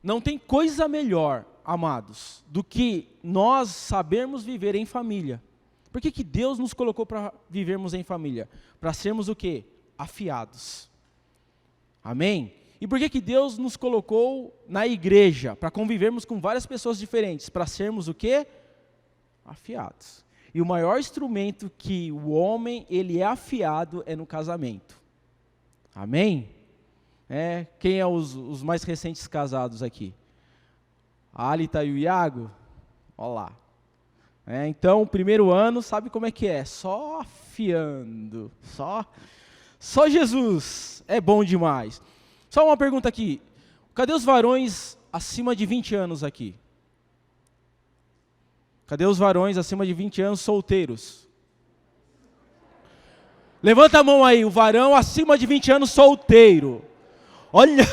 Não tem coisa melhor, amados, do que nós sabermos viver em família. Por que Deus nos colocou para vivermos em família? Para sermos o quê? Afiados. Amém? E por que Deus nos colocou na igreja? Para convivermos com várias pessoas diferentes. Para sermos o quê? Afiados. E o maior instrumento que o homem ele é afiado é no casamento. Amém? Quem é os mais recentes casados aqui? A Alita e o Iago? Olha lá. Então, o primeiro ano, sabe como é que é? Só afiando. Só Jesus é bom demais. Só uma pergunta aqui. Cadê os varões acima de 20 anos aqui? Cadê os varões acima de 20 anos solteiros? Levanta a mão aí, o varão acima de 20 anos solteiro. Olha!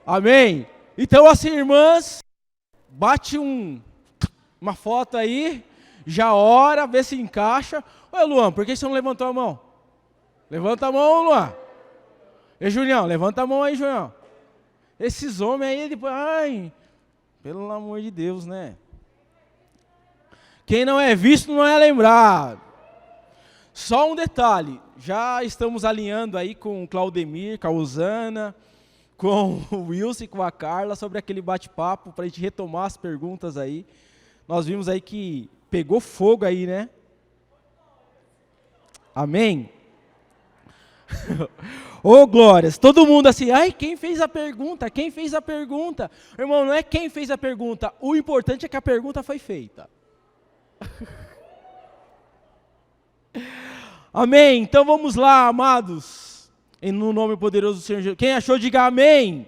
Amém? Então, assim, irmãs, bate uma foto aí, já ora, vê se encaixa. Oi, Luan, por que você não levantou a mão? Levanta a mão, Luan. E Julião, levanta a mão aí, Julião. Esses homens aí, depois, ai, pelo amor de Deus, né? Quem não é visto não é lembrado. Só um detalhe, já estamos alinhando aí com o Claudemir, com a Usana, com o Wilson e com a Carla sobre aquele bate-papo, para a gente retomar as perguntas aí. Nós vimos aí que pegou fogo aí, né? Amém? Ô glórias, todo mundo assim, ai, quem fez a pergunta? Quem fez a pergunta? Irmão, não é quem fez a pergunta, o importante é que a pergunta foi feita. Amém, então vamos lá, amados, no nome poderoso do Senhor Jesus. Quem achou, diga amém.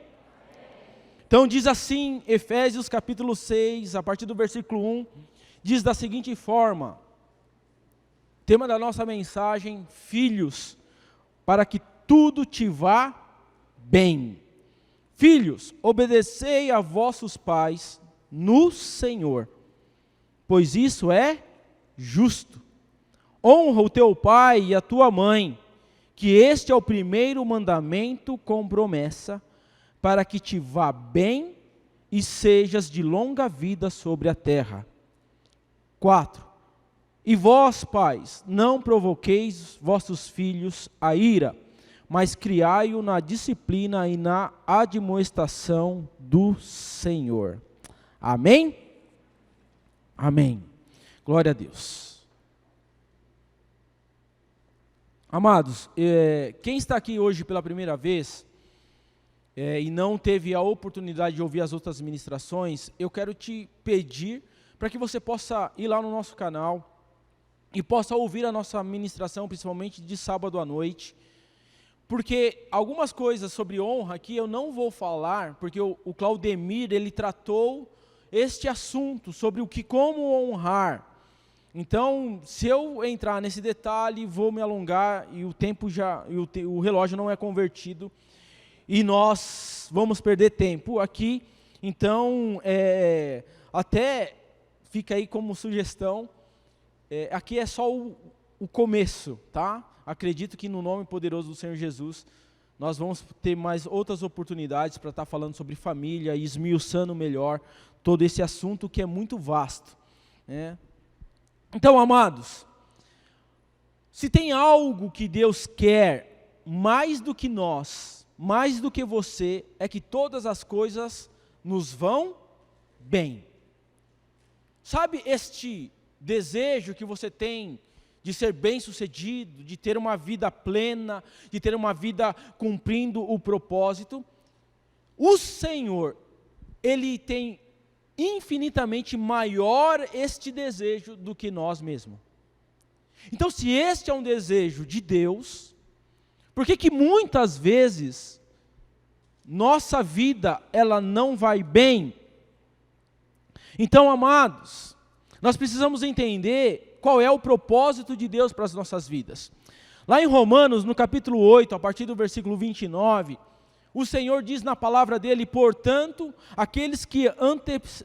Então diz assim, Efésios capítulo 6, a partir do versículo 1, diz da seguinte forma, tema da nossa mensagem, filhos, para que tudo te vá bem. Filhos, obedecei a vossos pais no Senhor, pois isso é justo. Honra o teu pai e a tua mãe, que este é o primeiro mandamento com promessa, para que te vá bem e sejas de longa vida sobre a terra. 4. E vós, pais, não provoqueis vossos filhos a ira, mas criai-o na disciplina e na admoestação do Senhor. Amém? Amém. Glória a Deus. Amados, quem está aqui hoje pela primeira vez e não teve a oportunidade de ouvir as outras ministrações, eu quero te pedir para que você possa ir lá no nosso canal e possa ouvir a nossa ministração, principalmente de sábado à noite, porque algumas coisas sobre honra aqui eu não vou falar, porque o Claudemir, ele tratou este assunto sobre como honrar. Então, se eu entrar nesse detalhe, vou me alongar e o tempo o relógio não é convertido e nós vamos perder tempo aqui. Então, até fica aí como sugestão, aqui é só o começo, tá? Acredito que no nome poderoso do Senhor Jesus, nós vamos ter mais outras oportunidades para estar falando sobre família e esmiuçando melhor todo esse assunto que é muito vasto, né? Então, amados, se tem algo que Deus quer mais do que nós, mais do que você, é que todas as coisas nos vão bem. Sabe este desejo que você tem de ser bem-sucedido, de ter uma vida plena, de ter uma vida cumprindo o propósito? O Senhor, Ele tem infinitamente maior este desejo do que nós mesmos. Então, se este é um desejo de Deus, por que muitas vezes nossa vida ela não vai bem? Então, amados, nós precisamos entender qual é o propósito de Deus para as nossas vidas. Lá em Romanos, no capítulo 8, a partir do versículo 29, o Senhor diz na palavra dele: portanto, aqueles que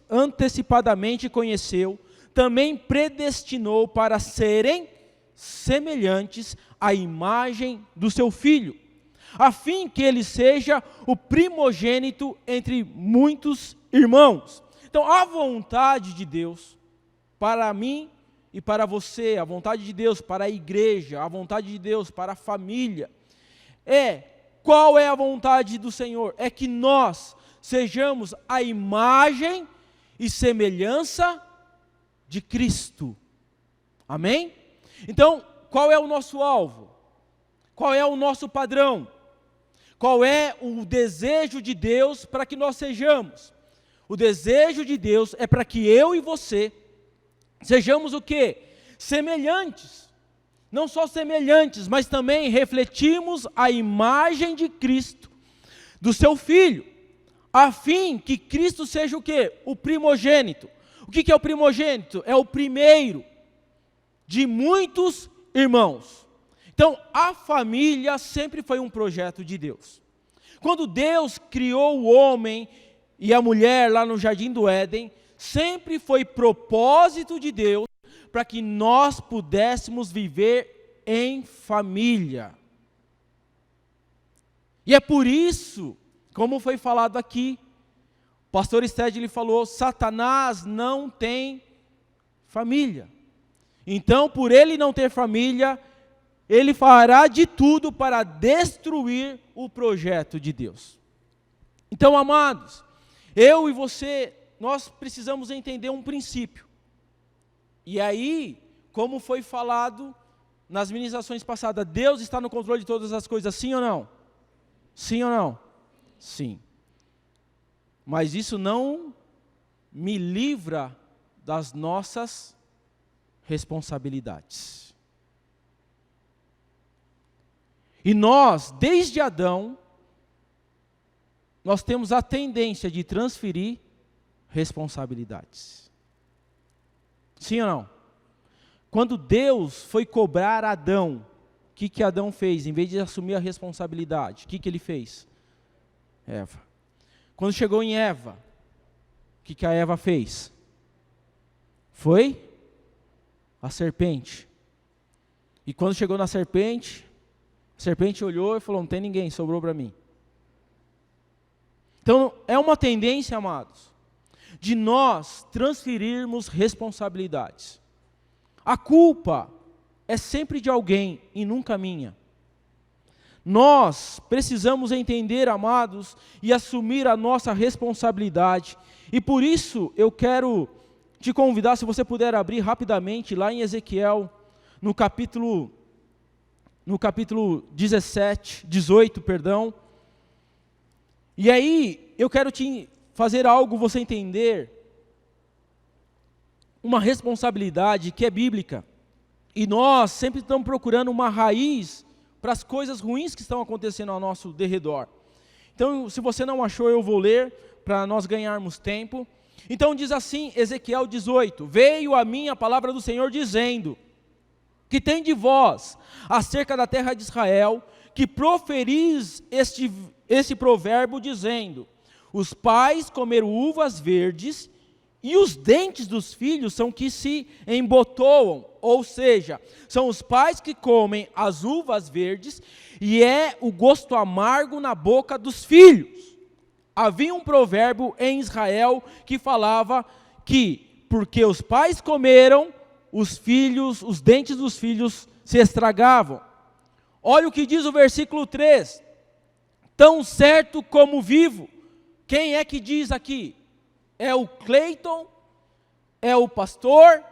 antecipadamente conheceu, também predestinou para serem semelhantes à imagem do seu Filho, a fim que ele seja o primogênito entre muitos irmãos. Então, a vontade de Deus para mim e para você, a vontade de Deus para a igreja, a vontade de Deus para a família, qual é a vontade do Senhor? É que nós sejamos a imagem e semelhança de Cristo. Amém? Então, qual é o nosso alvo? Qual é o nosso padrão? Qual é o desejo de Deus para que nós sejamos? O desejo de Deus é para que eu e você sejamos o quê? Semelhantes. Não só semelhantes, mas também refletimos a imagem de Cristo, do seu Filho, a fim que Cristo seja o quê? O primogênito. O que é o primogênito? É o primeiro de muitos irmãos. Então, a família sempre foi um projeto de Deus. Quando Deus criou o homem e a mulher lá no Jardim do Éden, sempre foi propósito de Deus para que nós pudéssemos viver em família. E é por isso, como foi falado aqui, o pastor Stedley falou, Satanás não tem família. Então, por ele não ter família, ele fará de tudo para destruir o projeto de Deus. Então, amados, eu e você, nós precisamos entender um princípio. E aí, como foi falado nas ministrações passadas, Deus está no controle de todas as coisas, sim ou não? Sim ou não? Sim. Mas isso não me livra das nossas responsabilidades. E nós, desde Adão, nós temos a tendência de transferir responsabilidades. Sim ou não? Quando Deus foi cobrar Adão, o que Adão fez? Em vez de assumir a responsabilidade, o que ele fez? Eva. Quando chegou em Eva, o que a Eva fez? Foi a serpente. E quando chegou na serpente, a serpente olhou e falou, não tem ninguém, sobrou para mim. Então, é uma tendência, amados, de nós transferirmos responsabilidades. A culpa é sempre de alguém e nunca minha. Nós precisamos entender, amados, e assumir a nossa responsabilidade. E por isso eu quero te convidar, se você puder abrir rapidamente lá em Ezequiel, no capítulo 18, perdão. E aí eu quero te fazer algo, você entender uma responsabilidade que é bíblica. E nós sempre estamos procurando uma raiz para as coisas ruins que estão acontecendo ao nosso derredor. Então, se você não achou, eu vou ler, para nós ganharmos tempo. Então diz assim, Ezequiel 18, veio a mim a palavra do Senhor dizendo, que tem de vós, acerca da terra de Israel, que proferis este provérbio dizendo, os pais comeram uvas verdes, e os dentes dos filhos são que se embotoam, ou seja, são os pais que comem as uvas verdes, e é o gosto amargo na boca dos filhos. Havia um provérbio em Israel que falava que, porque os pais comeram, os dentes dos filhos se estragavam. Olha o que diz o versículo 3, tão certo como vivo. Quem é que diz aqui? É o Cleiton? É o pastor?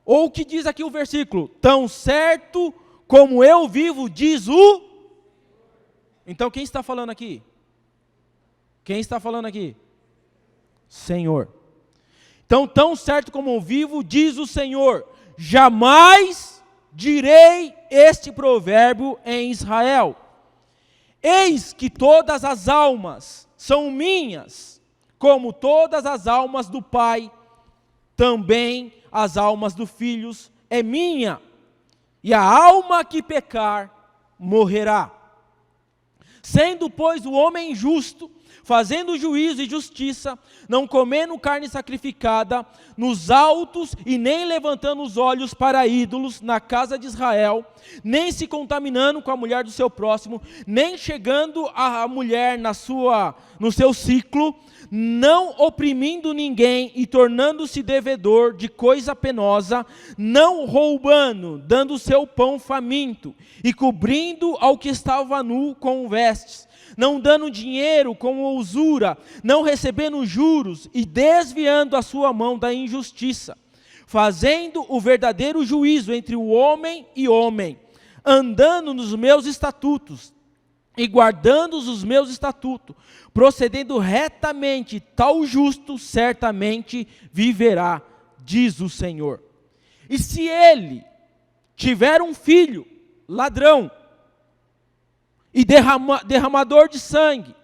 Ou o que diz aqui o versículo? Tão certo como eu vivo, diz o... Então quem está falando aqui? Quem está falando aqui? Senhor. Então, tão certo como eu vivo, diz o Senhor, jamais direi este provérbio em Israel. Eis que todas as almas são minhas, como todas as almas do Pai, também as almas dos filhos é minha, e a alma que pecar, morrerá. Sendo, pois, o homem justo, fazendo juízo e justiça, não comendo carne sacrificada nos altos e nem levantando os olhos para ídolos na casa de Israel, nem se contaminando com a mulher do seu próximo, nem chegando a mulher no seu ciclo, não oprimindo ninguém e tornando-se devedor de coisa penosa, não roubando, dando seu pão faminto e cobrindo ao que estava nu com vestes, não dando dinheiro com usura, não recebendo juros e desviando a sua mão da injustiça, fazendo o verdadeiro juízo entre o homem e homem, andando nos meus estatutos e guardando os meus estatutos, procedendo retamente, tal justo certamente viverá, diz o Senhor. E se ele tiver um filho ladrão e derramador de sangue,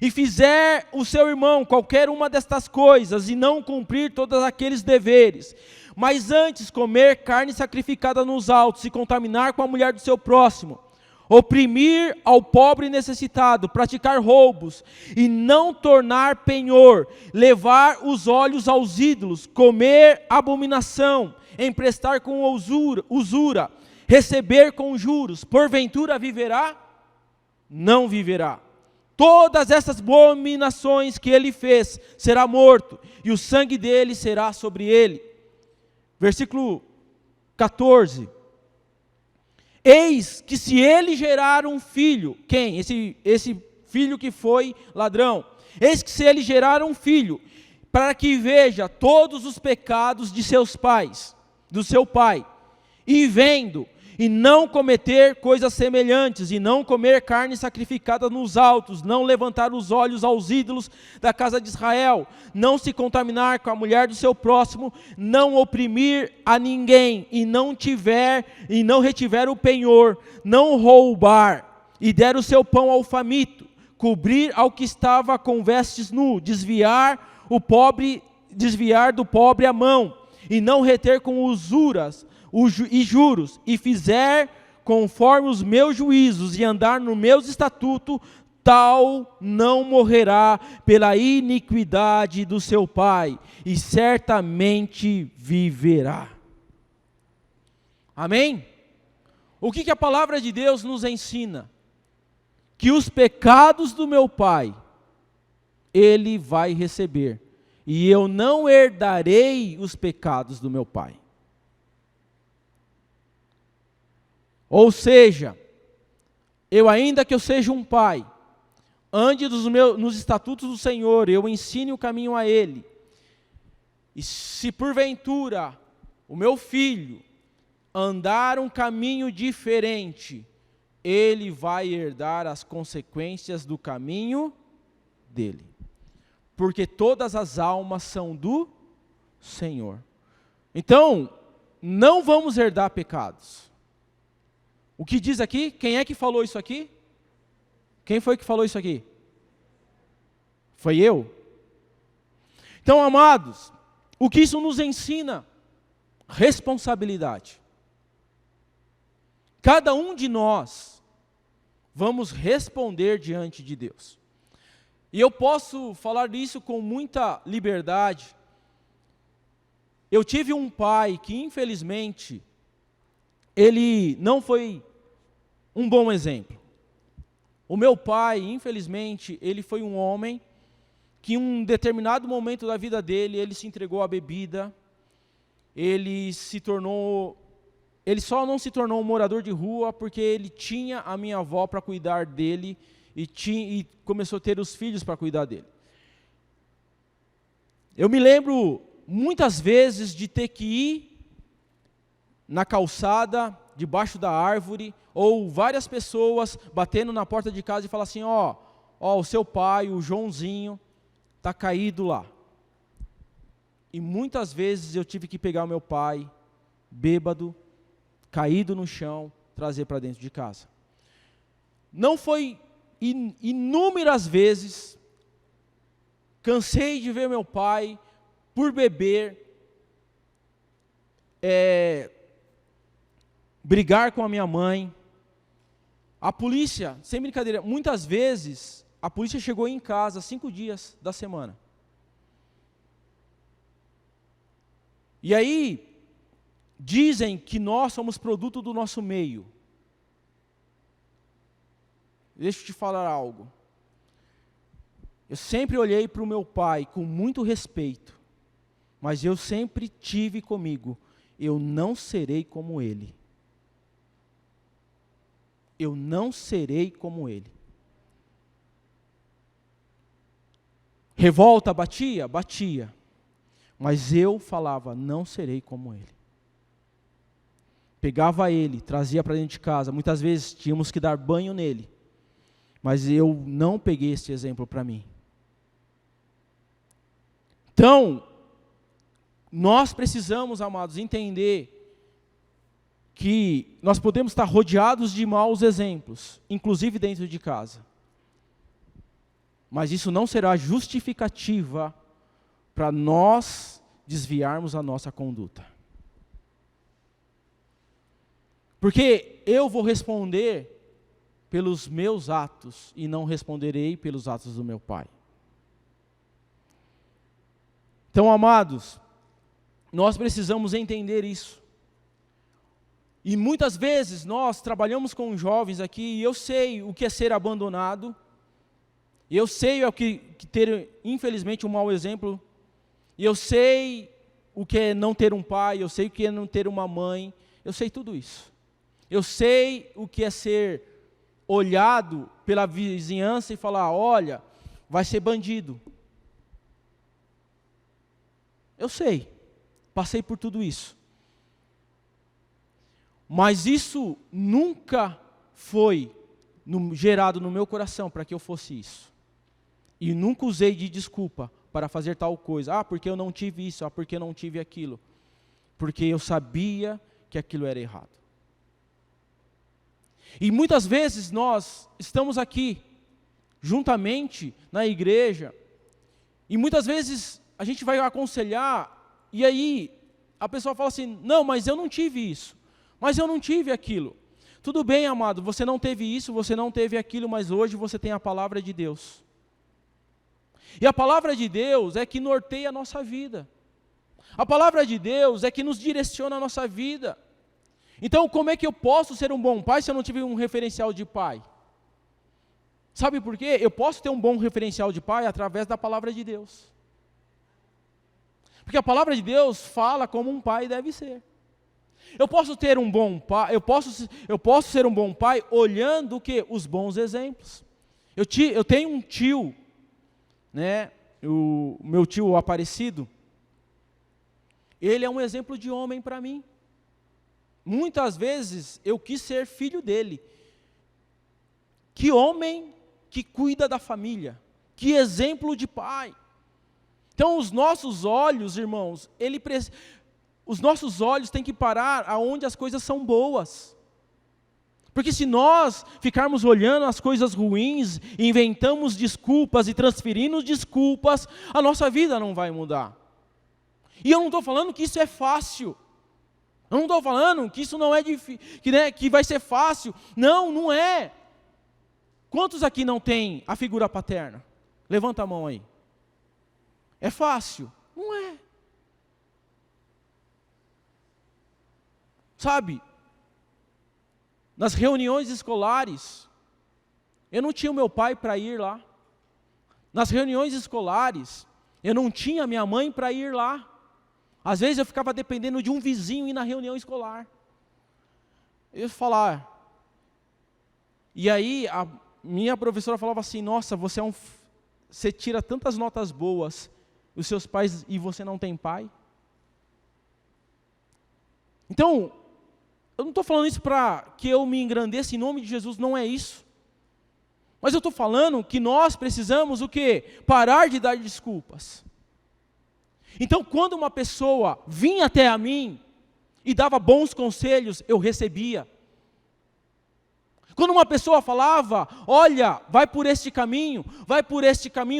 e fizer o seu irmão qualquer uma destas coisas, e não cumprir todos aqueles deveres, mas antes comer carne sacrificada nos altos, e contaminar com a mulher do seu próximo, oprimir ao pobre necessitado, praticar roubos, e não tornar penhor, levar os olhos aos ídolos, comer abominação, emprestar com usura, receber com juros, porventura viverá? Não viverá. Todas essas abominações que ele fez, será morto, e o sangue dele será sobre ele. Versículo 14. Eis que se ele gerar um filho, quem? Esse filho que foi ladrão. Eis que se ele gerar um filho, para que veja todos os pecados de seus pais, do seu pai, e vendo, e não cometer coisas semelhantes, e não comer carne sacrificada nos altos, não levantar os olhos aos ídolos da casa de Israel, não se contaminar com a mulher do seu próximo, não oprimir a ninguém, e não retiver o penhor, não roubar, e der o seu pão ao faminto, cobrir ao que estava com vestes nu, desviar do pobre a mão, e não reter com usuras e juros, e fizer conforme os meus juízos, e andar nos meus estatutos, tal não morrerá pela iniquidade do seu pai, e certamente viverá. Amém? O que a palavra de Deus nos ensina? Que os pecados do meu pai, ele vai receber, e eu não herdarei os pecados do meu pai. Ou seja, ainda que eu seja um pai, ande nos estatutos do Senhor, eu ensine o caminho a ele, e se porventura o meu filho andar um caminho diferente, ele vai herdar as consequências do caminho dele, porque todas as almas são do Senhor. Então, não vamos herdar pecados. O que diz aqui? Quem é que falou isso aqui? Quem foi que falou isso aqui? Foi eu. Então, amados, o que isso nos ensina? Responsabilidade. Cada um de nós vamos responder diante de Deus. E eu posso falar isso com muita liberdade. Eu tive um pai que, infelizmente, ele não foi um bom exemplo. O meu pai, infelizmente, ele foi um homem que em um determinado momento da vida dele, ele se entregou à bebida, ele só não se tornou um morador de rua porque ele tinha a minha avó para cuidar dele e começou a ter os filhos para cuidar dele. Eu me lembro muitas vezes de ter que ir na calçada, debaixo da árvore, ou várias pessoas batendo na porta de casa e falar assim, ó, o seu pai, o Joãozinho, está caído lá. E muitas vezes eu tive que pegar o meu pai, bêbado, caído no chão, trazer para dentro de casa. Não foi inúmeras vezes, cansei de ver meu pai, por beber, brigar com a minha mãe. A polícia, sem brincadeira, muitas vezes a polícia chegou em casa 5 dias da semana. E aí, dizem que nós somos produto do nosso meio. Deixa eu te falar algo. Eu sempre olhei para o meu pai com muito respeito, mas eu sempre tive comigo, eu não serei como ele. Eu não serei como ele. Revolta batia? Batia. Mas eu falava, não serei como ele. Pegava ele, trazia para dentro de casa. Muitas vezes tínhamos que dar banho nele. Mas eu não peguei esse exemplo para mim. Então, nós precisamos, amados, entender que nós podemos estar rodeados de maus exemplos, inclusive dentro de casa. Mas isso não será justificativa para nós desviarmos a nossa conduta. Porque eu vou responder pelos meus atos e não responderei pelos atos do meu pai. Então, amados, nós precisamos entender isso. E muitas vezes nós trabalhamos com jovens aqui e eu sei o que é ser abandonado. Eu sei o que ter, infelizmente, um mau exemplo. E eu sei o que é não ter um pai, eu sei o que é não ter uma mãe. Eu sei tudo isso. Eu sei o que é ser olhado pela vizinhança e falar, olha, vai ser bandido. Eu sei, passei por tudo isso. Mas isso nunca foi gerado no meu coração para que eu fosse isso. E nunca usei de desculpa para fazer tal coisa. Ah, porque eu não tive isso, ah, porque eu não tive aquilo. Porque eu sabia que aquilo era errado. E muitas vezes nós estamos aqui, juntamente, na igreja, e muitas vezes a gente vai aconselhar, e aí a pessoa fala assim, não, mas eu não tive isso, mas eu não tive aquilo. Tudo bem, amado, você não teve isso, você não teve aquilo, mas hoje você tem a palavra de Deus. E a palavra de Deus é que norteia a nossa vida. A palavra de Deus é que nos direciona a nossa vida. Então, como é que eu posso ser um bom pai se eu não tive um referencial de pai? Sabe por quê? Eu posso ter um bom referencial de pai através da palavra de Deus. Porque a palavra de Deus fala como um pai deve ser. Eu posso ter um bom pai, eu posso ser um bom pai olhando o quê? Os bons exemplos. Eu tenho um tio, né? O meu tio Aparecido, ele é um exemplo de homem para mim. Muitas vezes eu quis ser filho dele. Que homem que cuida da família. Que exemplo de pai. Então os nossos olhos, irmãos, os nossos olhos têm que parar aonde as coisas são boas. Porque se nós ficarmos olhando as coisas ruins, inventamos desculpas e transferindo desculpas, a nossa vida não vai mudar. E eu não estou falando que isso é fácil. Eu não estou falando que isso não é difícil, que vai ser fácil. Não, não é. Quantos aqui não tem a figura paterna? Levanta a mão aí. É fácil? Não é. Sabe, nas reuniões escolares, eu não tinha o meu pai para ir lá. Nas reuniões escolares, eu não tinha minha mãe para ir lá. Às vezes eu ficava dependendo de um vizinho ir na reunião escolar. Eu ia falar. E aí a minha professora falava assim, nossa, você tira tantas notas boas, os seus pais, e você não tem pai? Então, eu não estou falando isso para que eu me engrandeça em nome de Jesus, não é isso. Mas eu estou falando que nós precisamos o quê? Parar de dar desculpas. Então, quando uma pessoa vinha até a mim e dava bons conselhos, eu recebia. Quando uma pessoa falava, olha, vai por este caminho,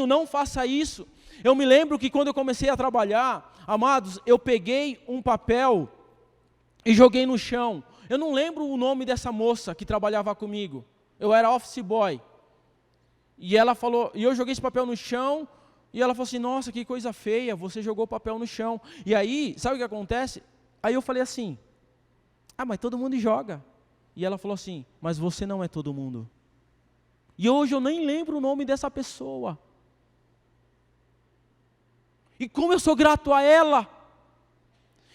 não faça isso. Eu me lembro que quando eu comecei a trabalhar, amados, eu peguei um papel e joguei no chão. Eu não lembro o nome dessa moça que trabalhava comigo. Eu era office boy. E ela falou, e eu joguei esse papel no chão, e ela falou assim, nossa, que coisa feia, você jogou o papel no chão. E aí, sabe o que acontece? Aí eu falei assim, mas todo mundo joga. E ela falou assim, mas você não é todo mundo. E hoje eu nem lembro o nome dessa pessoa. E como eu sou grato a ela.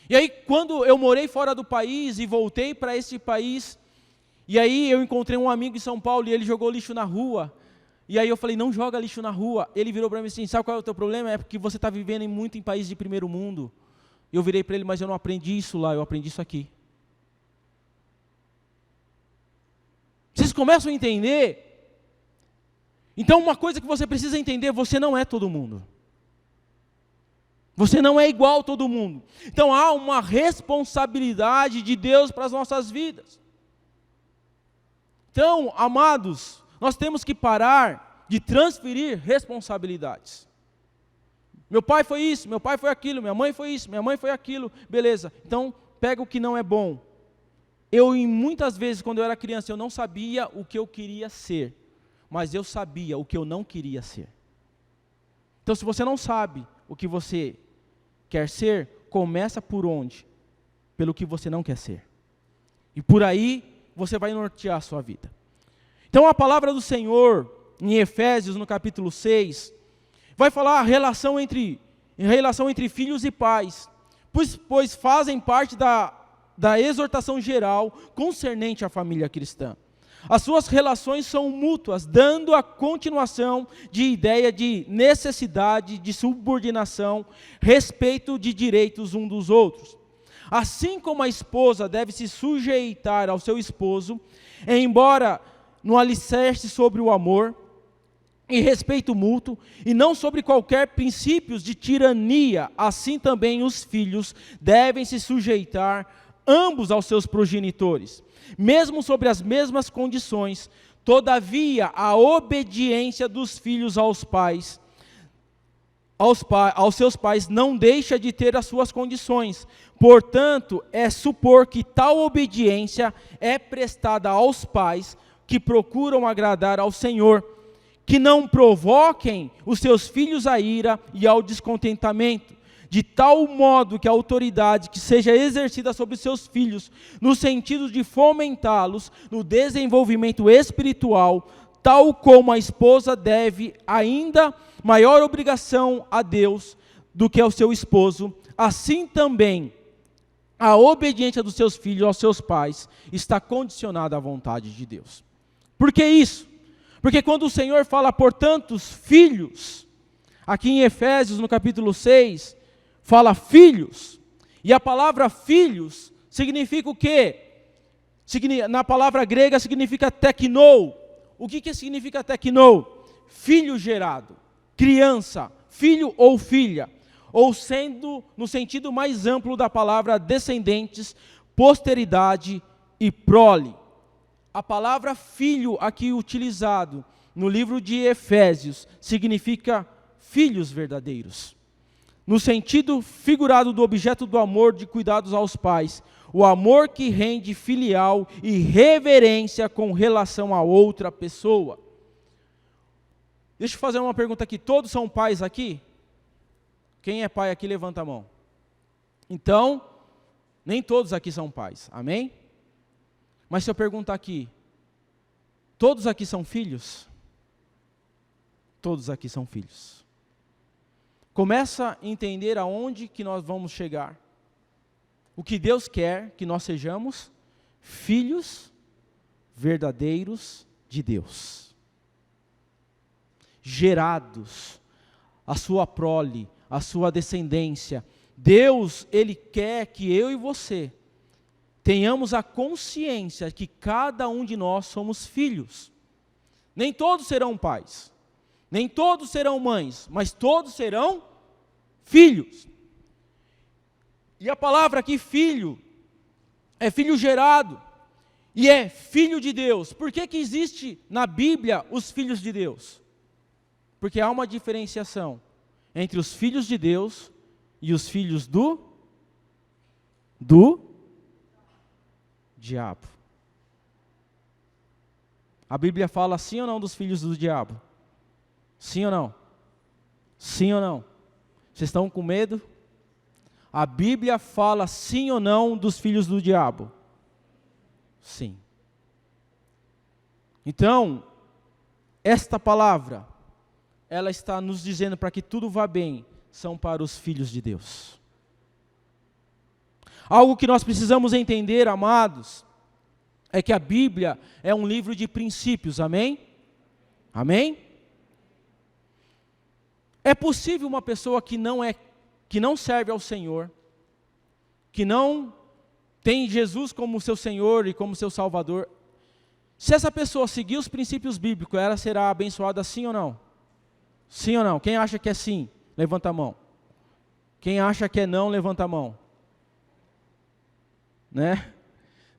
E aí quando eu morei fora do país e voltei para esse país, e aí eu encontrei um amigo em São Paulo e ele jogou lixo na rua. E aí eu falei, não joga lixo na rua. Ele virou para mim assim, sabe qual é o teu problema? É porque você está vivendo muito em países de primeiro mundo. Eu virei para ele, mas eu não aprendi isso lá, eu aprendi isso aqui. Vocês começam a entender? Então uma coisa que você precisa entender, você não é todo mundo. Você não é igual a todo mundo. Então há uma responsabilidade de Deus para as nossas vidas. Então, amados, nós temos que parar de transferir responsabilidades. Meu pai foi isso, meu pai foi aquilo, minha mãe foi isso, minha mãe foi aquilo. Beleza, então pega o que não é bom. Muitas vezes, quando eu era criança, eu não sabia o que eu queria ser. Mas eu sabia o que eu não queria ser. Então, se você não sabe o que você quer ser, começa por onde? Pelo que você não quer ser. E por aí, você vai nortear a sua vida. Então, a palavra do Senhor, em Efésios, no capítulo 6, vai falar a relação entre filhos e pais, pois fazem parte da exortação geral concernente à família cristã. As suas relações são mútuas, dando a continuação de ideia de necessidade, de subordinação, respeito de direitos uns dos outros. Assim como a esposa deve se sujeitar ao seu esposo, embora no alicerce sobre o amor e respeito mútuo, e não sobre qualquer princípios de tirania, assim também os filhos devem se sujeitar ambos aos seus progenitores, mesmo sobre as mesmas condições. Todavia, a obediência dos filhos aos seus pais não deixa de ter as suas condições. Portanto, é supor que tal obediência é prestada aos pais que procuram agradar ao Senhor, que não provoquem os seus filhos à ira e ao descontentamento, de tal modo que a autoridade que seja exercida sobre seus filhos, no sentido de fomentá-los no desenvolvimento espiritual, tal como a esposa deve ainda maior obrigação a Deus do que ao seu esposo, assim também a obediência dos seus filhos aos seus pais está condicionada à vontade de Deus. Por que isso? Porque quando o Senhor fala, portanto, filhos, aqui em Efésios, no capítulo 6, fala filhos, e a palavra filhos significa o quê? Na palavra grega significa teknou. O que significa teknou? Filho gerado, criança, filho ou filha, ou sendo, no sentido mais amplo da palavra, descendentes, posteridade e prole. A palavra filho aqui utilizado no livro de Efésios significa filhos verdadeiros. No sentido figurado do objeto do amor de cuidados aos pais, o amor que rende filial e reverência com relação a outra pessoa. Deixa eu fazer uma pergunta aqui, todos são pais aqui? Quem é pai aqui, levanta a mão. Então, nem todos aqui são pais, amém? Mas se eu perguntar aqui, todos aqui são filhos? Todos aqui são filhos. Começa a entender aonde que nós vamos chegar. O que Deus quer que nós sejamos filhos verdadeiros de Deus. Gerados, a sua prole, a sua descendência. Deus, Ele quer que eu e você tenhamos a consciência que cada um de nós somos filhos. Nem todos serão pais, nem todos serão mães, mas todos serão filhos. E a palavra aqui, filho, é filho gerado, e é filho de Deus. Por que existe na Bíblia os filhos de Deus? Porque há uma diferenciação entre os filhos de Deus e os filhos do diabo. A Bíblia fala sim ou não dos filhos do diabo? Sim ou não? Sim ou não? Vocês estão com medo? A Bíblia fala sim ou não dos filhos do diabo? Sim. Então, esta palavra, ela está nos dizendo para que tudo vá bem, são para os filhos de Deus. Algo que nós precisamos entender, amados, é que a Bíblia é um livro de princípios, amém? Amém? É possível uma pessoa que não serve ao Senhor, que não tem Jesus como seu Senhor e como seu Salvador, se essa pessoa seguir os princípios bíblicos, ela será abençoada sim ou não? Sim ou não? Quem acha que é sim, levanta a mão. Quem acha que é não, levanta a mão. Né?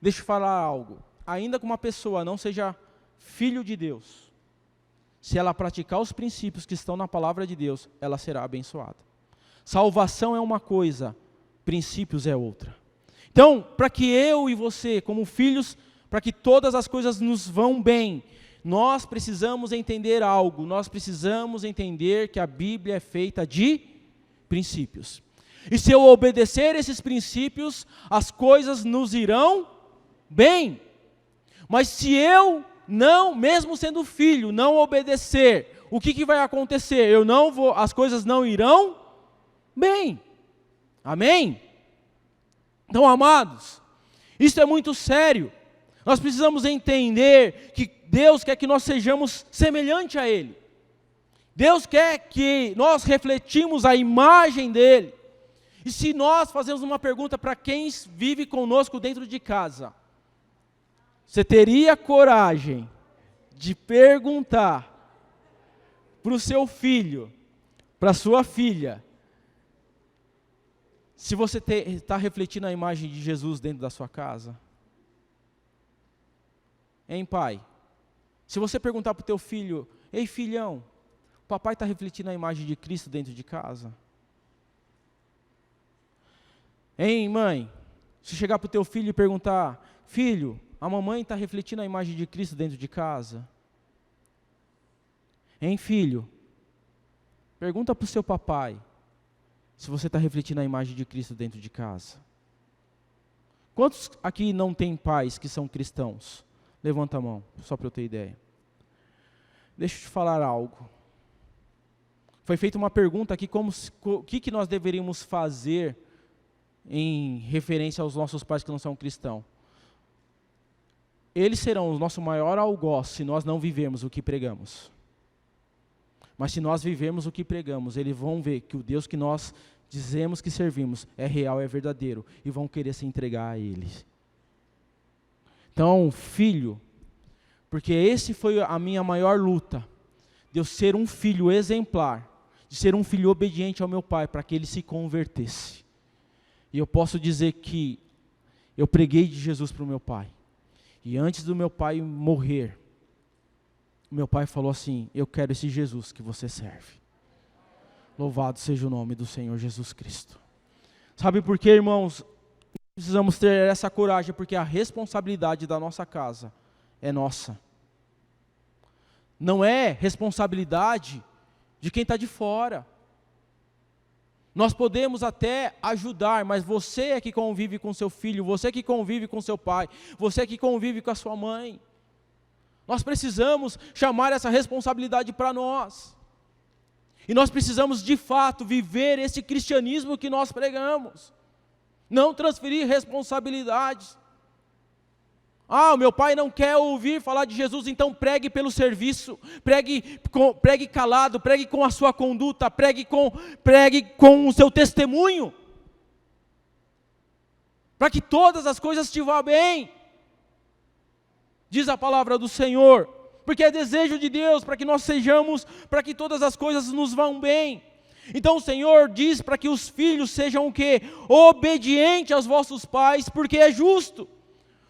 Deixa eu falar algo. Ainda que uma pessoa não seja filho de Deus, se ela praticar os princípios que estão na palavra de Deus, ela será abençoada. Salvação é uma coisa, princípios é outra. Então, para que eu e você, como filhos, para que todas as coisas nos vão bem, nós precisamos entender algo, nós precisamos entender que a Bíblia é feita de princípios. E se eu obedecer esses princípios, as coisas nos irão bem. Mas se eu não, mesmo sendo filho, não obedecer, o que vai acontecer? As coisas não irão bem. Amém? Então, amados, isso é muito sério. Nós precisamos entender que Deus quer que nós sejamos semelhante a Ele. Deus quer que nós refletimos a imagem dEle. E se nós fazemos uma pergunta para quem vive conosco dentro de casa, você teria coragem de perguntar para o seu filho, para a sua filha, se você está refletindo a imagem de Jesus dentro da sua casa? Hein, pai? Se você perguntar para o teu filho, ei filhão, o papai está refletindo a imagem de Cristo dentro de casa? Hein, mãe? Se chegar para o teu filho e perguntar, filho, a mamãe está refletindo a imagem de Cristo dentro de casa? Hein, filho? Pergunta para o seu papai, se você está refletindo a imagem de Cristo dentro de casa. Quantos aqui não têm pais que são cristãos? Levanta a mão, só para eu ter ideia. Deixa eu te falar algo. Foi feita uma pergunta aqui, o que nós deveríamos fazer em referência aos nossos pais que não são cristãos. Eles serão o nosso maior algoz se nós não vivermos o que pregamos. Mas se nós vivermos o que pregamos, eles vão ver que o Deus que nós dizemos que servimos é real, é verdadeiro, e vão querer se entregar a Ele. Então, filho, porque esse foi a minha maior luta, de eu ser um filho exemplar, de ser um filho obediente ao meu pai, para que ele se convertesse. E eu posso dizer que eu preguei de Jesus para o meu pai. E antes do meu pai morrer, meu pai falou assim, eu quero esse Jesus que você serve. Louvado seja o nome do Senhor Jesus Cristo. Sabe por quê, irmãos? Precisamos ter essa coragem, porque a responsabilidade da nossa casa é nossa. Não é responsabilidade de quem está de fora. Nós podemos até ajudar, mas você é que convive com seu filho, você é que convive com seu pai, você é que convive com a sua mãe. Nós precisamos chamar essa responsabilidade para nós. E nós precisamos de fato viver esse cristianismo que nós pregamos. Não transferir responsabilidades. Ah, o meu pai não quer ouvir falar de Jesus, então pregue pelo serviço, pregue calado, pregue com a sua conduta, pregue com o seu testemunho, para que todas as coisas te vá bem, diz a palavra do Senhor, porque é desejo de Deus para que nós sejamos, para que todas as coisas nos vão bem. Então o Senhor diz para que os filhos sejam o quê? Obedientes aos vossos pais, porque é justo.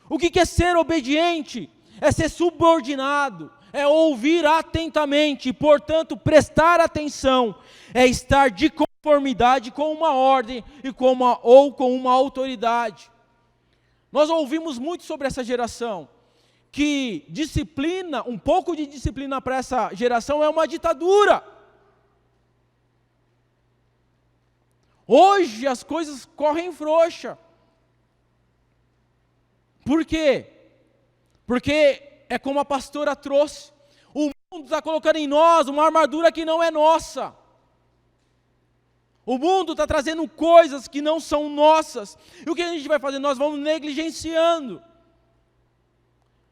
O que é ser obediente? É ser subordinado, é ouvir atentamente, portanto prestar atenção, é estar de conformidade com uma ordem ou com uma autoridade. Nós ouvimos muito sobre essa geração. que disciplina, um pouco de disciplina para essa geração é uma ditadura. Hoje as coisas correm frouxa. Por quê? Porque é como a pastora trouxe. O mundo está colocando em nós uma armadura que não é nossa. O mundo está trazendo coisas que não são nossas. E o que a gente vai fazer? Nós vamos negligenciando.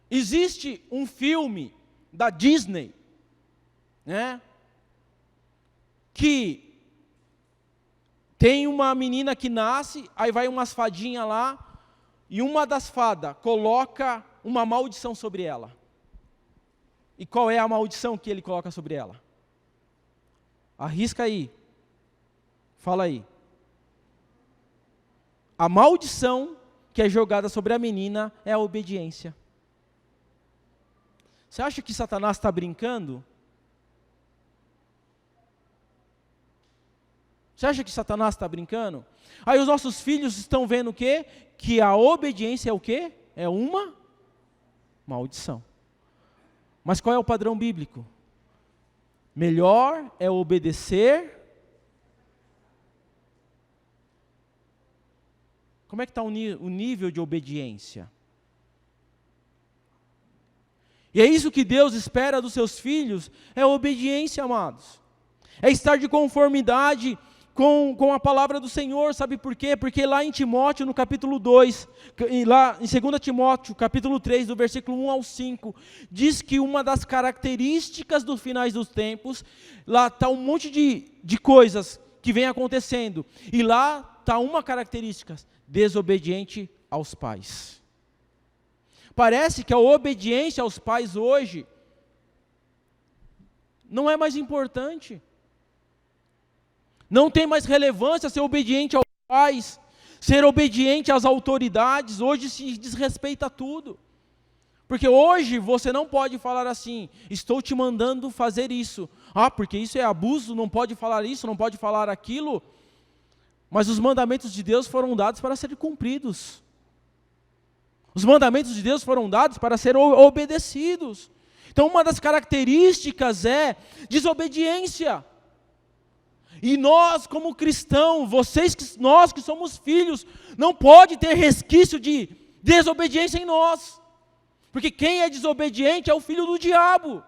Existe um filme da Disney, né? Que tem uma menina que nasce, aí vai umas fadinhas lá, e uma das fadas coloca uma maldição sobre ela. E qual é a maldição que ele coloca sobre ela? Arrisca aí. Fala aí. A maldição que é jogada sobre a menina é a obediência. Você acha que Satanás está brincando? Você acha que Satanás está brincando? Aí os nossos filhos estão vendo o quê? Que a obediência é o quê? É uma maldição. Mas qual é o padrão bíblico? Melhor é obedecer. Como é que está o nível de obediência? E é isso que Deus espera dos seus filhos, é obediência, amados. É estar de conformidade com a palavra do Senhor, sabe por quê? Porque lá em Timóteo, no capítulo 2, e lá em 2 Timóteo, capítulo 3, do versículo 1 ao 5, diz que uma das características dos finais dos tempos, lá está um monte de coisas que vem acontecendo, e lá está uma característica, desobediente aos pais. Parece que a obediência aos pais hoje não é mais importante. Não tem mais relevância ser obediente aos pais, ser obediente às autoridades. Hoje se desrespeita tudo. Porque hoje você não pode falar assim, estou te mandando fazer isso. Ah, porque isso é abuso, não pode falar isso, não pode falar aquilo. Mas os mandamentos de Deus foram dados para serem cumpridos. Os mandamentos de Deus foram dados para serem obedecidos. Então uma das características é desobediência. E nós como cristãos, nós que somos filhos, não pode ter resquício de desobediência em nós. Porque quem é desobediente é o filho do diabo.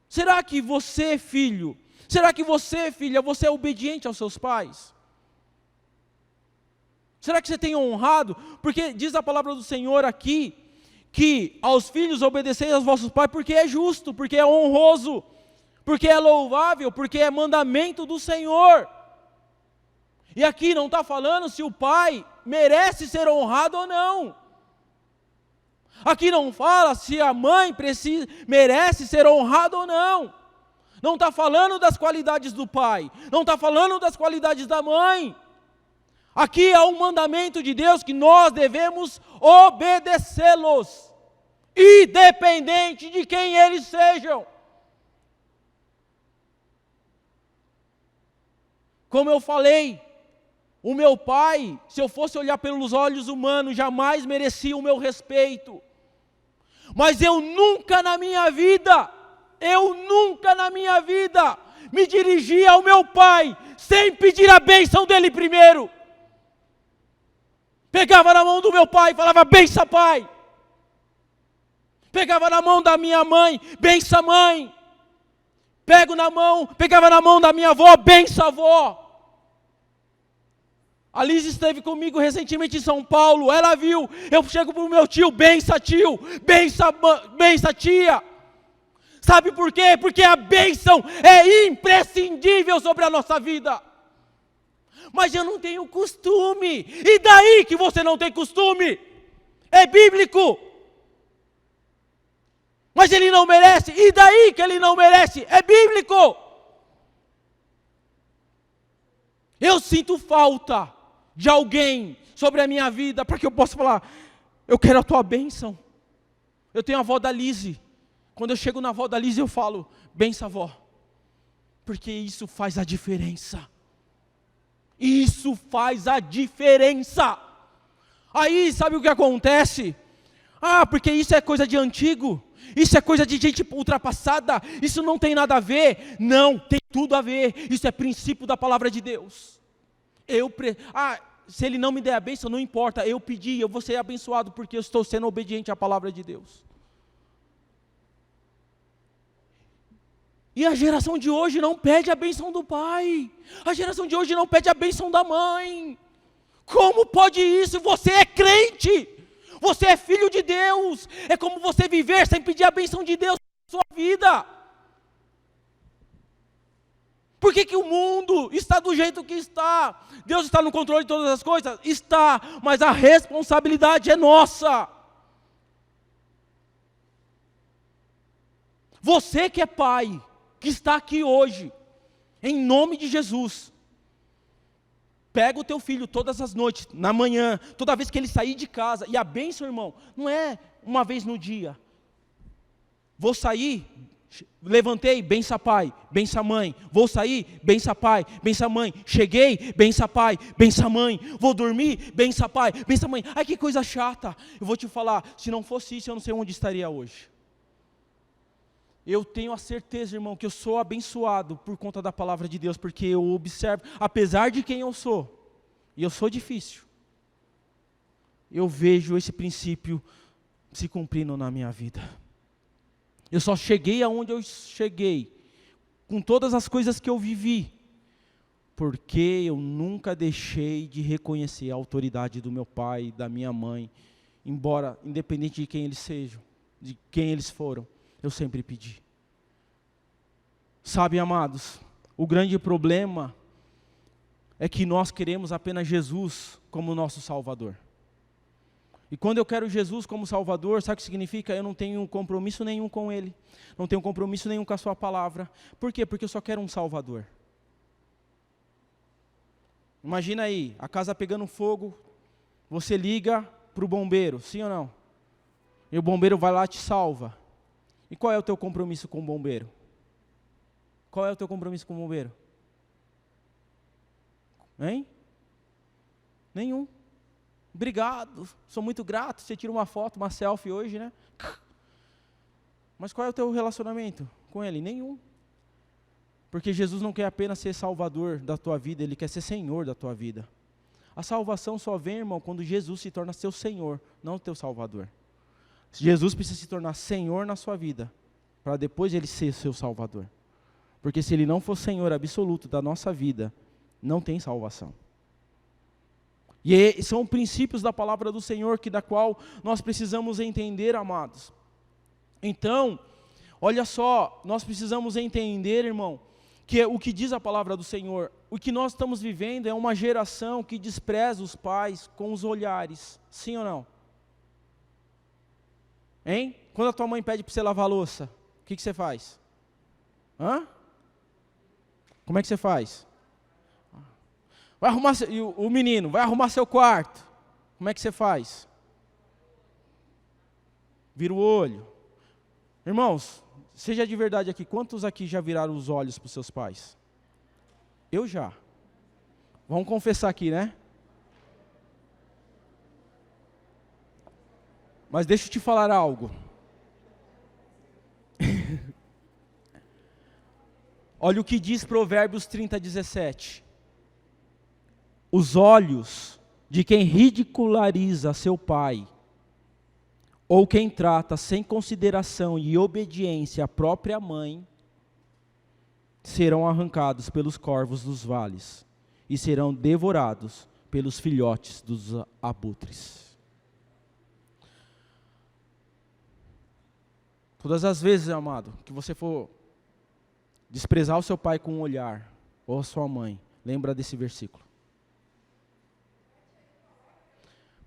Será que você, filho, será que você, filha, você é obediente aos seus pais? Será que você tem honrado? Porque diz a palavra do Senhor aqui, que aos filhos obedeceis aos vossos pais, porque é justo, porque é honroso, porque é louvável, porque é mandamento do Senhor. E aqui não está falando se o pai merece ser honrado ou não. Aqui não fala se a mãe merece ser honrada ou não. Não está falando das qualidades do pai, não está falando das qualidades da mãe. Aqui há um mandamento de Deus que nós devemos obedecê-los, independente de quem eles sejam. Como eu falei, o meu pai, se eu fosse olhar pelos olhos humanos, jamais merecia o meu respeito. Mas eu nunca na minha vida me dirigi ao meu pai sem pedir a bênção dele primeiro. Pegava na mão do meu pai e falava, bença pai. Pegava na mão da minha mãe, bença mãe. Pegava na mão da minha avó, bença avó. A Liz esteve comigo recentemente em São Paulo, ela viu, eu chego para o meu tio, bença tia. Sabe por quê? Porque a bênção é imprescindível sobre a nossa vida. Mas eu não tenho costume. E daí que você não tem costume? É bíblico. Mas ele não merece. E daí que ele não merece? É bíblico. Eu sinto falta de alguém sobre a minha vida para que eu possa falar, eu quero a tua bênção. Eu tenho a avó da Lise. Quando eu chego na avó da Lise eu falo, benção avó. Porque isso faz a diferença. Isso faz a diferença. Aí, sabe o que acontece? Porque isso é coisa de antigo, isso é coisa de gente ultrapassada, isso não tem nada a ver. Não, tem tudo a ver, isso é princípio da palavra de Deus. Se ele não me der a bênção, não importa, eu pedi, eu vou ser abençoado, porque eu estou sendo obediente à palavra de Deus. E a geração de hoje não pede a bênção do pai, a geração de hoje não pede a bênção da mãe. Como pode isso? Você é crente, você é filho de Deus, é como você viver sem pedir a bênção de Deus na sua vida. Por que o mundo está do jeito que está? Deus está no controle de todas as coisas? Está, mas a responsabilidade é nossa. Você que é pai, que está aqui hoje, em nome de Jesus, pega o teu filho todas as noites, na manhã, toda vez que ele sair de casa, e a bênção, irmão, não é uma vez no dia. Vou sair, levantei, bença pai, bença mãe. Vou sair, bença pai, bença mãe. Cheguei, bença pai, bença mãe. Vou dormir, bença pai, bença mãe. Ai, que coisa chata. Eu vou te falar, se não fosse isso, eu não sei onde estaria hoje. Eu tenho a certeza, irmão, que eu sou abençoado por conta da palavra de Deus, porque eu observo, apesar de quem eu sou, e eu sou difícil, eu vejo esse princípio se cumprindo na minha vida. Eu só cheguei aonde eu cheguei, com todas as coisas que eu vivi, porque eu nunca deixei de reconhecer a autoridade do meu pai, da minha mãe, embora, independente de quem eles sejam, de quem eles foram, eu sempre pedi. Sabe, amados, o grande problema é que nós queremos apenas Jesus como nosso Salvador. E quando eu quero Jesus como Salvador, sabe o que significa? Eu não tenho compromisso nenhum com Ele, não tenho compromisso nenhum com a Sua palavra. Por quê? Porque eu só quero um Salvador. Imagina aí, a casa pegando fogo, você liga para o bombeiro, sim ou não? E o bombeiro vai lá e te salva. E qual é o teu compromisso com o bombeiro? Qual é o teu compromisso com o bombeiro? Hein? Nenhum. Obrigado, sou muito grato, você tira uma foto, uma selfie hoje, né? Mas qual é o teu relacionamento com Ele? Nenhum. Porque Jesus não quer apenas ser Salvador da tua vida, Ele quer ser Senhor da tua vida. A salvação só vem, irmão, quando Jesus se torna teu Senhor, não teu Salvador. Jesus precisa se tornar Senhor na sua vida, para depois Ele ser seu Salvador. Porque se Ele não for Senhor absoluto da nossa vida, não tem salvação. E são princípios da palavra do Senhor, da qual nós precisamos entender, amados. Então, olha só, nós precisamos entender, irmão, que o que diz a palavra do Senhor, o que nós estamos vivendo é uma geração que despreza os pais com os olhares, sim ou não? Hein? Quando a tua mãe pede para você lavar a louça, o que você faz? Como é que você faz? Vai arrumar, o menino, vai arrumar seu quarto. Como é que você faz? Vira o olho. Irmãos, seja de verdade aqui, quantos aqui já viraram os olhos para os seus pais? Eu já. Vamos confessar aqui, né? Mas deixa eu te falar algo. Olha o que diz Provérbios 30:17. Os olhos de quem ridiculariza seu pai, ou quem trata sem consideração e obediência a própria mãe, serão arrancados pelos corvos dos vales, e serão devorados pelos filhotes dos abutres. Todas as vezes, amado, que você for desprezar o seu pai com um olhar, ou a sua mãe, lembra desse versículo.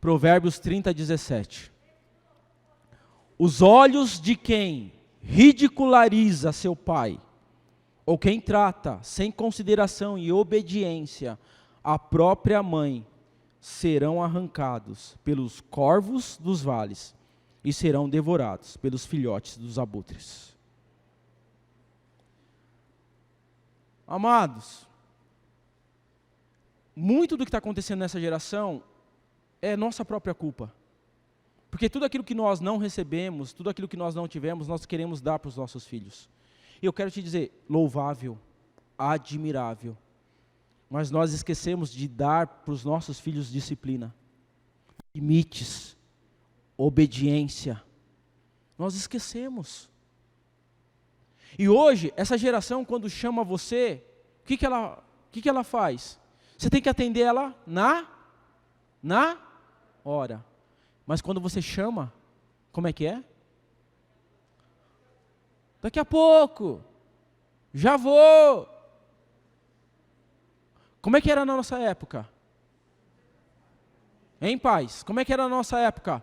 Provérbios 30:17. Os olhos de quem ridiculariza seu pai, ou quem trata sem consideração e obediência a própria mãe, serão arrancados pelos corvos dos vales e serão devorados pelos filhotes dos abutres. Amados, muito do que está acontecendo nessa geração é nossa própria culpa. Porque tudo aquilo que nós não recebemos, tudo aquilo que nós não tivemos, nós queremos dar para os nossos filhos. E eu quero te dizer, louvável, admirável. Mas nós esquecemos de dar para os nossos filhos disciplina, limites, obediência. Nós esquecemos. E hoje, essa geração, quando chama você, o que ela faz? Você tem que atender ela na hora. Mas quando você chama, como é que é? Daqui a pouco. Já vou. Como é que era na nossa época? Hein, pais? Como é que era na nossa época?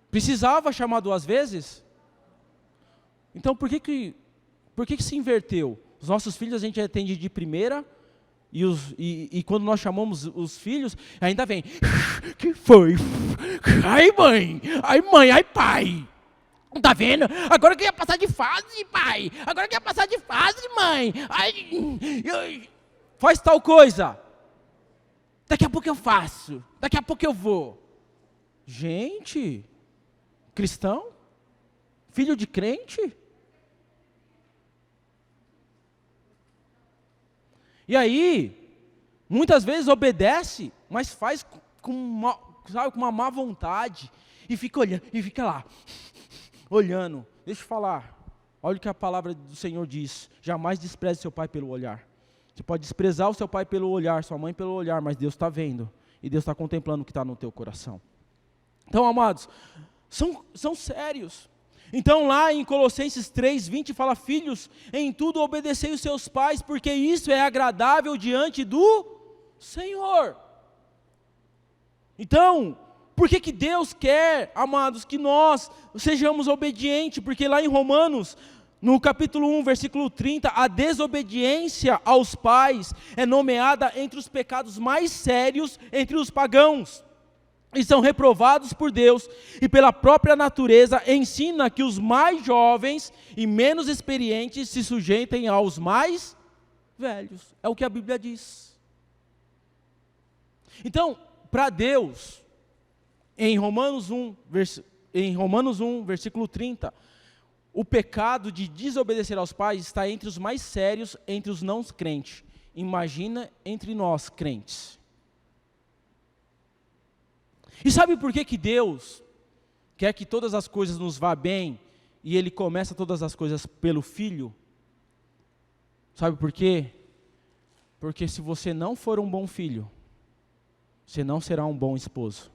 Precisava chamar 2 vezes? Então por que se inverteu? Os nossos filhos a gente atende de primeira, e quando nós chamamos os filhos, ainda vem, que foi? Ai mãe, ai pai. Não tá vendo? Agora que eu ia passar de fase, pai. Agora que eu ia passar de fase, mãe. Faz tal coisa. Daqui a pouco eu faço. Daqui a pouco eu vou. Gente, cristão? Filho de crente? E aí, muitas vezes obedece, mas faz com uma má vontade. E fica olhando, e fica lá, olhando. Deixa eu falar. Olha o que a palavra do Senhor diz. Jamais despreze seu pai pelo olhar. Você pode desprezar o seu pai pelo olhar, sua mãe pelo olhar, mas Deus está vendo. E Deus está contemplando o que está no teu coração. Então, amados, são sérios. Então lá em Colossenses 3:20 fala, filhos, em tudo obedecei os seus pais, porque isso é agradável diante do Senhor. Então, por que Deus quer, amados, que nós sejamos obedientes? Porque lá em Romanos, no capítulo 1, versículo 30, a desobediência aos pais é nomeada entre os pecados mais sérios entre os pagãos. E são reprovados por Deus, e pela própria natureza ensina que os mais jovens e menos experientes se sujeitem aos mais velhos. É o que a Bíblia diz. Então, para Deus, em Romanos 1, versículo 30, o pecado de desobedecer aos pais está entre os mais sérios entre os não crentes. Imagina entre nós crentes. E sabe por que Deus quer que todas as coisas nos vá bem e Ele começa todas as coisas pelo Filho? Sabe por quê? Porque se você não for um bom filho, você não será um bom esposo.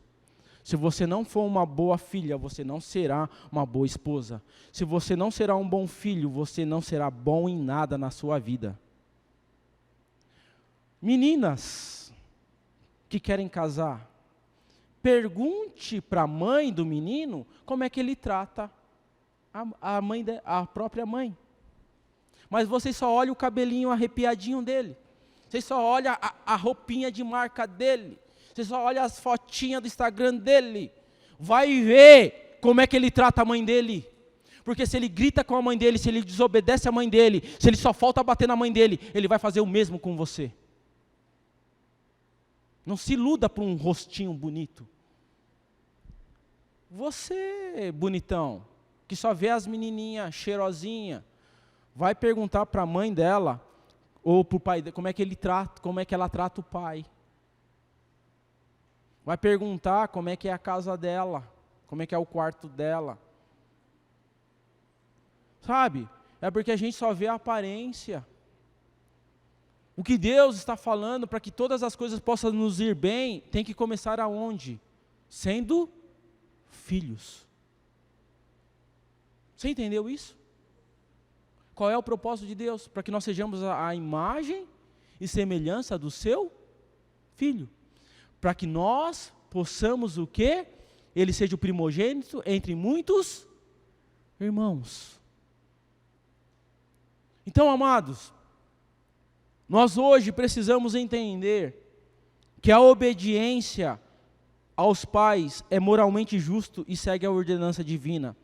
Se você não for uma boa filha, você não será uma boa esposa. Se você não será um bom filho, você não será bom em nada na sua vida. Meninas que querem casar, pergunte para a mãe do menino como é que ele trata a própria mãe. Mas você só olha o cabelinho arrepiadinho dele. Você só olha a roupinha de marca dele. Você só olha as fotinhas do Instagram dele. Vai ver como é que ele trata a mãe dele. Porque se ele grita com a mãe dele, se ele desobedece a mãe dele, se ele só falta bater na mãe dele, ele vai fazer o mesmo com você. Não se iluda por um rostinho bonito. Você, bonitão, que só vê as menininhas cheirosinhas, vai perguntar para a mãe dela, ou para o pai dela, como é que ela trata o pai. Vai perguntar como é que é a casa dela, como é que é o quarto dela. Sabe? É porque a gente só vê a aparência. O que Deus está falando para que todas as coisas possam nos ir bem, tem que começar aonde? Sendo filhos. Você entendeu isso? Qual é o propósito de Deus? Para que nós sejamos a imagem e semelhança do seu filho. Para que nós possamos o quê? Ele seja o primogênito entre muitos irmãos. Então, amados, nós hoje precisamos entender que a obediência aos pais é moralmente justo e segue a ordenança divina.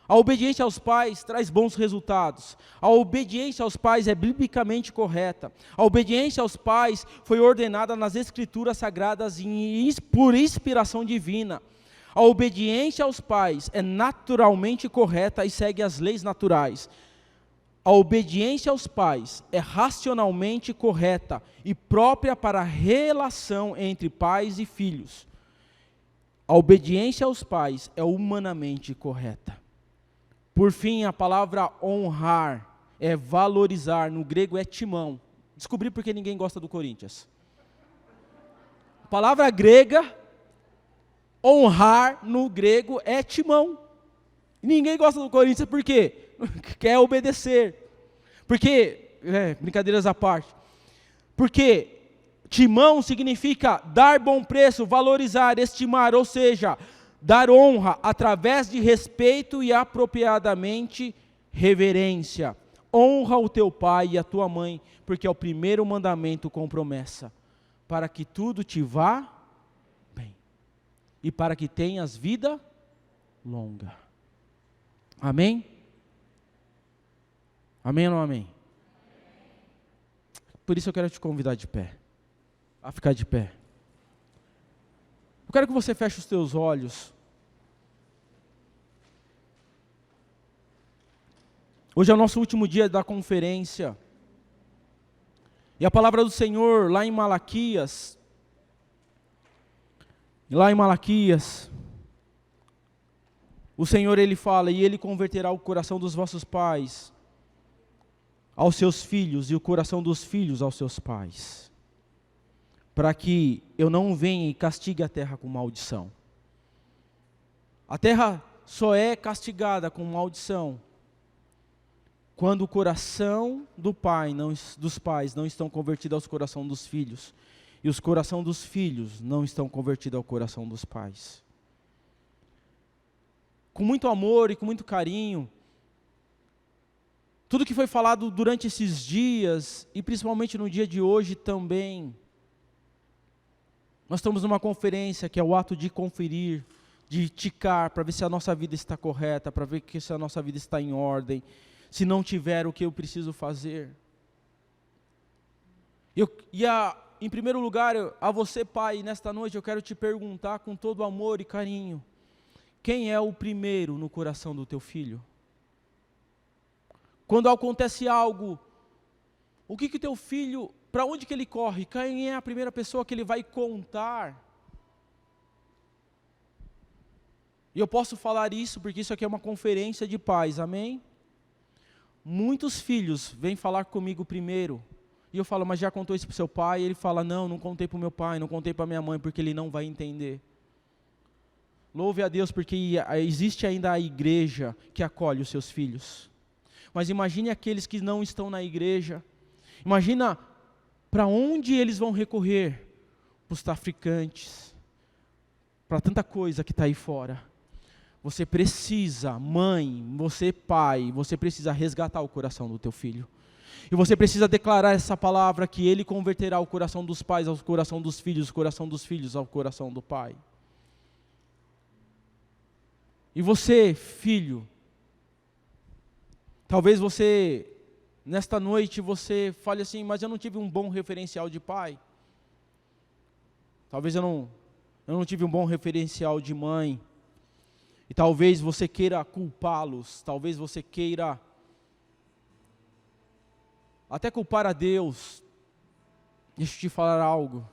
A obediência aos pais traz bons resultados. A obediência aos pais é biblicamente correta. A obediência aos pais foi ordenada nas Escrituras Sagradas por inspiração divina. A obediência aos pais é naturalmente correta e segue as leis naturais. A obediência aos pais é racionalmente correta e própria para a relação entre pais e filhos. A obediência aos pais é humanamente correta. Por fim, a palavra honrar é valorizar, no grego é timão. Descobri porque ninguém gosta do Corinthians. A palavra grega, honrar, no grego é timão. Ninguém gosta do Corinthians por quê? Quer obedecer. Porque, brincadeiras à parte, porque timão significa dar bom preço, valorizar, estimar, ou seja, dar honra através de respeito e apropriadamente reverência. Honra o teu pai e a tua mãe, porque é o primeiro mandamento com promessa, para que tudo te vá bem e para que tenhas vida longa. Amém? Amém ou não amém? Por isso eu quero te convidar de pé, a ficar de pé. Eu quero que você feche os teus olhos. Hoje é o nosso último dia da conferência. E a palavra do Senhor, lá em Malaquias, o Senhor ele fala, e ele converterá o coração dos vossos pais aos seus filhos, e o coração dos filhos aos seus pais, para que eu não venha e castigue a terra com maldição. A terra só é castigada com maldição quando o coração dos pais não estão convertidos ao coração dos filhos, e os coração dos filhos não estão convertidos ao coração dos pais. Com muito amor e com muito carinho, tudo que foi falado durante esses dias, e principalmente no dia de hoje também, nós estamos numa conferência que é o ato de conferir, de ticar, para ver se a nossa vida está correta, para ver se a nossa vida está em ordem. Se não tiver, o que eu preciso fazer? Em primeiro lugar, a você, pai, nesta noite eu quero te perguntar com todo amor e carinho: quem é o primeiro no coração do teu filho? Quando acontece algo, o que teu filho, para onde que ele corre? Quem é a primeira pessoa que ele vai contar? E eu posso falar isso porque isso aqui é uma conferência de pais, amém? Muitos filhos vêm falar comigo primeiro, e eu falo, mas já contou isso para o seu pai? E ele fala, não contei para o meu pai, não contei para a minha mãe, porque ele não vai entender. Louve a Deus, porque existe ainda a igreja que acolhe os seus filhos. Mas imagine aqueles que não estão na igreja, imagina para onde eles vão recorrer? Para os traficantes, para tanta coisa que está aí fora. Você precisa, mãe, você pai, você precisa resgatar o coração do teu filho. E você precisa declarar essa palavra que ele converterá o coração dos pais ao coração dos filhos, o coração dos filhos ao coração do pai. E você, filho, talvez você, nesta noite, você fale assim, mas eu não tive um bom referencial de pai. Talvez eu não tive um bom referencial de mãe. E talvez você queira culpá-los, talvez você queira até culpar a Deus. Deixa eu te falar algo.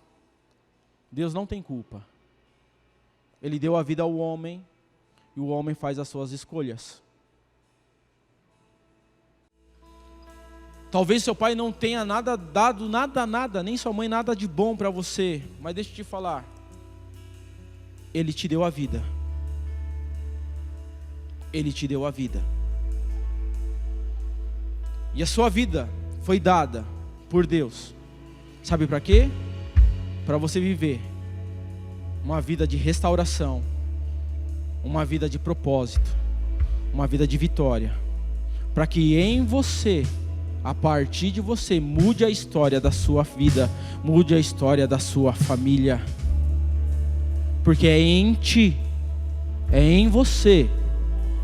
Deus não tem culpa. Ele deu a vida ao homem, e o homem faz as suas escolhas. Talvez seu pai não tenha dado nada, nem sua mãe nada de bom para você, mas deixa eu te falar. Ele te deu a vida. Ele te deu a vida. E a sua vida foi dada por Deus. Sabe para quê? Para você viver uma vida de restauração, uma vida de propósito, uma vida de vitória. Para que em você, a partir de você, mude a história da sua vida, mude a história da sua família. Porque é em ti, é em você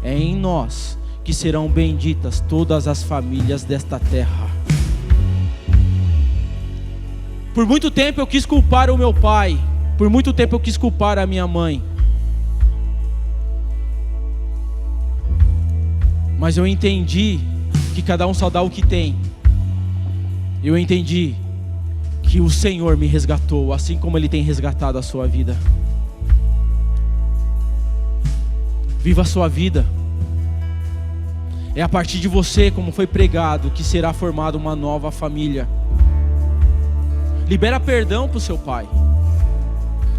é em nós que serão benditas todas as famílias desta terra. Por muito tempo eu quis culpar o meu pai, por muito tempo eu quis culpar a minha mãe. Mas eu entendi que cada um só dá o que tem. Eu entendi que o Senhor me resgatou, assim como Ele tem resgatado a sua vida. Viva a sua vida. É a partir de você, como foi pregado, que será formada uma nova família. Libera perdão para o seu pai.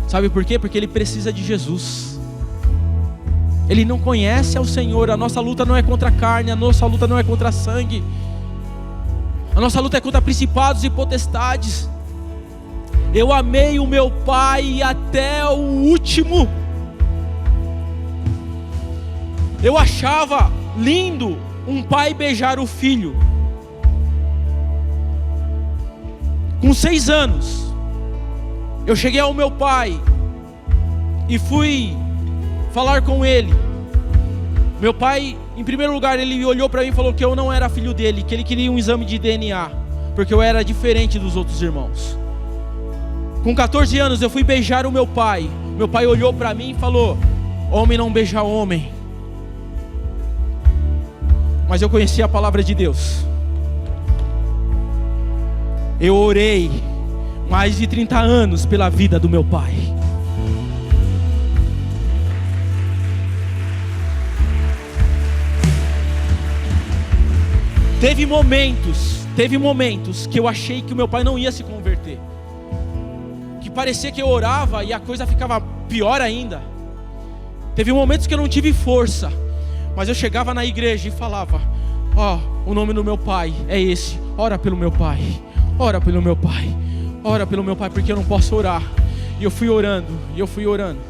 Sabe por quê? Porque ele precisa de Jesus. Ele não conhece ao Senhor. A nossa luta não é contra a carne, a nossa luta não é contra sangue. A nossa luta é contra principados e potestades. Eu amei o meu pai até o último. Eu achava lindo um pai beijar o filho. Com 6 anos, eu cheguei ao meu pai e fui falar com ele. Meu pai, em primeiro lugar, ele olhou para mim e falou que eu não era filho dele, que ele queria um exame de DNA, porque eu era diferente dos outros irmãos. Com 14 anos eu fui beijar o meu pai. Meu pai olhou para mim e falou: homem não beija homem. Mas eu conhecia a palavra de Deus. Eu orei mais de 30 anos pela vida do meu pai. Teve momentos que eu achei que o meu pai não ia se converter, que parecia que eu orava e a coisa ficava pior ainda. Teve momentos que eu não tive força, mas eu chegava na igreja e falava: ó, o nome do meu pai é esse, ora pelo meu pai, ora pelo meu pai, ora pelo meu pai, porque eu não posso orar. E eu fui orando, e eu fui orando.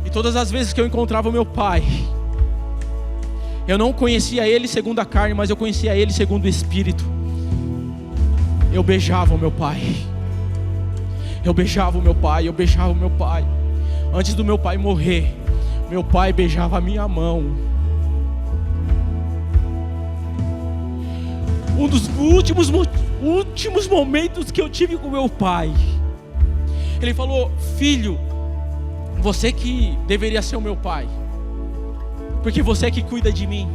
E todas as vezes que eu encontrava o meu pai, eu não conhecia ele segundo a carne, mas eu conhecia ele segundo o Espírito. Eu beijava o meu pai. Eu beijava o meu pai, eu beijava o meu pai. Antes do meu pai morrer, meu pai beijava a minha mão. Um dos últimos momentos que eu tive com meu pai, ele falou: filho, você que deveria ser o meu pai, porque você é que cuida de mim.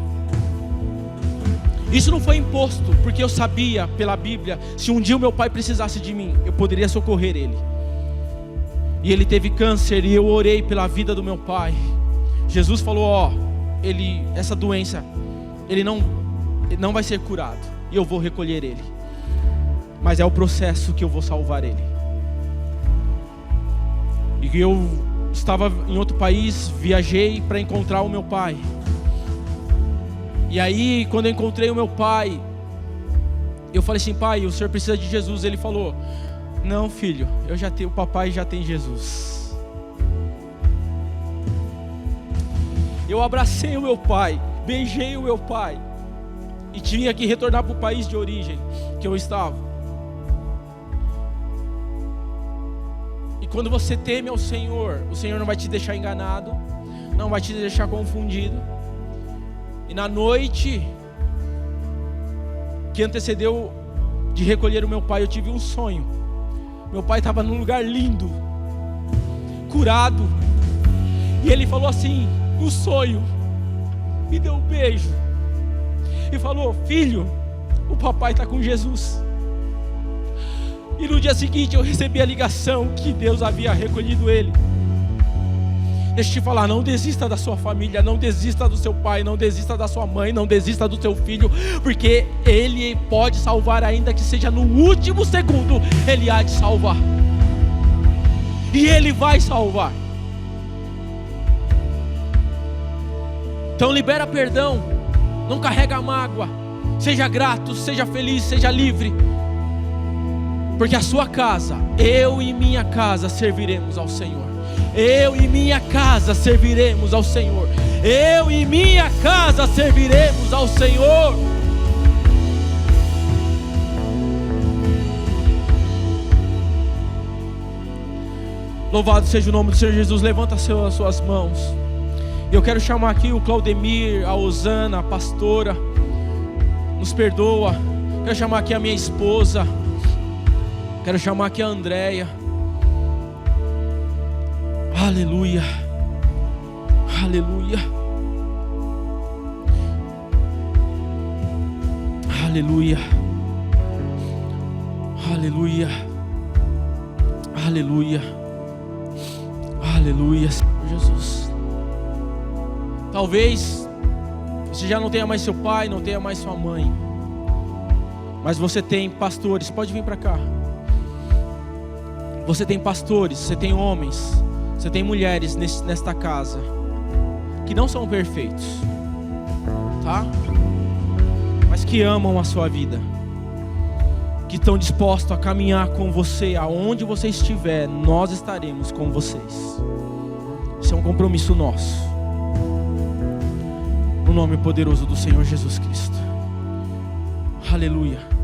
Isso não foi imposto, porque eu sabia pela Bíblia, se um dia o meu pai precisasse de mim, eu poderia socorrer ele. E ele teve câncer e eu orei pela vida do meu pai. Jesus falou: ó, essa doença, ele não vai ser curado, e eu vou recolher ele, mas é o processo que eu vou salvar ele. E eu estava em outro país, viajei para encontrar o meu pai. E aí, quando eu encontrei o meu pai, eu falei assim: pai, o senhor precisa de Jesus? Ele falou: não, filho, o papai já tem Jesus. Eu abracei o meu pai, beijei o meu pai, e tinha que retornar para o país de origem que eu estava. E quando você teme ao Senhor, o Senhor não vai te deixar enganado, não vai te deixar confundido. E na noite que antecedeu de recolher o meu pai, eu tive um sonho. Meu pai estava num lugar lindo, curado, e ele falou assim, no sonho, me deu um beijo e falou: filho, o papai está com Jesus. E no dia seguinte eu recebi a ligação que Deus havia recolhido ele. Deixa eu te falar, não desista da sua família, não desista do seu pai, não desista da sua mãe, não desista do seu filho, porque Ele pode salvar, ainda que seja no último segundo, Ele há de salvar. E Ele vai salvar. Então libera perdão, não carrega mágoa, seja grato, seja feliz, seja livre. Porque a sua casa, eu e minha casa serviremos ao Senhor. Eu e minha casa serviremos ao Senhor. Eu e minha casa serviremos ao Senhor. Louvado seja o nome do Senhor Jesus. Levanta as suas mãos. Eu quero chamar aqui o Claudemir, a Osana, a pastora. Nos perdoa. Quero chamar aqui a minha esposa. Quero chamar aqui a Andréia. Aleluia. Aleluia. Aleluia. Aleluia. Aleluia. Aleluia, Senhor Jesus. Talvez você já não tenha mais seu pai, não tenha mais sua mãe, mas você tem pastores. Pode vir para cá. Você tem pastores, você tem homens, você tem mulheres nesta casa que não são perfeitos, tá? Mas que amam a sua vida, que estão dispostos a caminhar com você. Aonde você estiver, nós estaremos com vocês. Isso é um compromisso nosso, no nome poderoso do Senhor Jesus Cristo. Aleluia.